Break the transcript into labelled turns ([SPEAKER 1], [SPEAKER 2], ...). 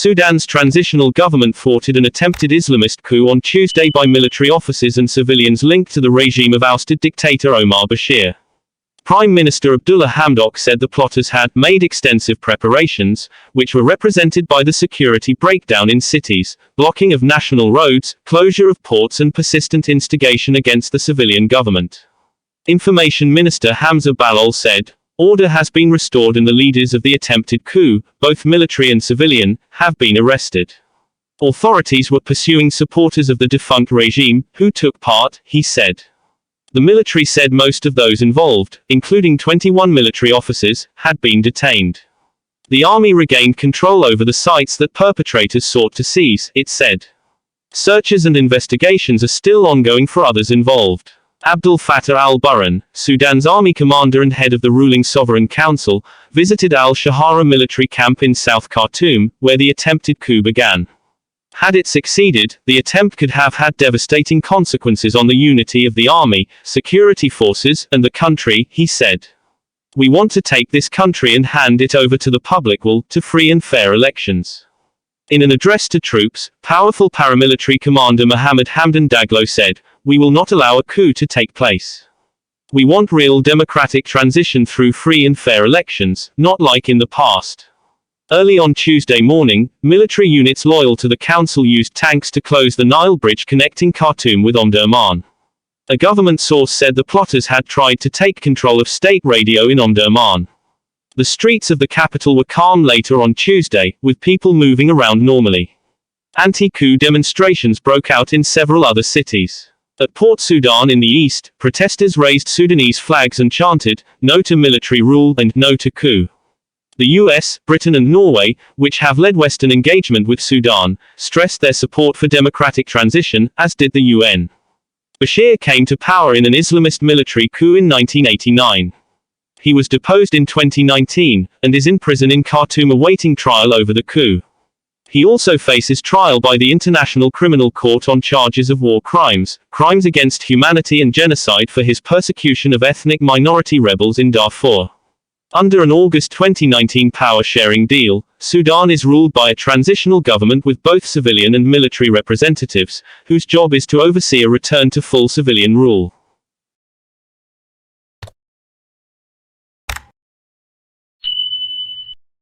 [SPEAKER 1] Sudan's transitional government thwarted an attempted Islamist coup on Tuesday by military officers and civilians linked to the regime of ousted dictator Omar Bashir. Prime Minister Abdalla Hamdok said the plotters had made extensive preparations, which were represented by the security breakdown in cities, blocking of national roads, closure of ports and persistent instigation against the civilian government. Information Minister Hamza Baloul said, "Order has been restored and the leaders of the attempted coup, both military and civilian, have been arrested. Authorities were pursuing supporters of the defunct regime, who took part," he said. The military said most of those involved, including 21 military officers, had been detained. The army regained control over the sites that perpetrators sought to seize, it said. Searches and investigations are still ongoing for others involved. Abdel Fattah al-Burhan, Sudan's army commander and head of the ruling Sovereign Council, visited al-Shahara military camp in South Khartoum, where the attempted coup began. Had it succeeded, the attempt could have had devastating consequences on the unity of the army, security forces, and the country, he said. "We want to take this country and hand it over to the public will, to free and fair elections." In an address to troops, powerful paramilitary commander Mohammed Hamdan Daglo said, "We will not allow a coup to take place. We want real democratic transition through free and fair elections, not like in the past." Early on Tuesday morning, military units loyal to the council used tanks to close the Nile bridge connecting Khartoum with Omdurman. A government source said the plotters had tried to take control of state radio in Omdurman. The streets of the capital were calm later on Tuesday, with people moving around normally. Anti-coup demonstrations broke out in several other cities. At Port Sudan in the east, protesters raised Sudanese flags and chanted, "No to military rule" and "No to coup." The US, Britain and Norway, which have led Western engagement with Sudan, stressed their support for democratic transition, as did the UN. Bashir came to power in an Islamist military coup in 1989. He was deposed in 2019, and is in prison in Khartoum awaiting trial over the coup. He also faces trial by the International Criminal Court on charges of war crimes, crimes against humanity and genocide for his persecution of ethnic minority rebels in Darfur. Under an August 2019 power-sharing deal, Sudan is ruled by a transitional government with both civilian and military representatives, whose job is to oversee a return to full civilian rule.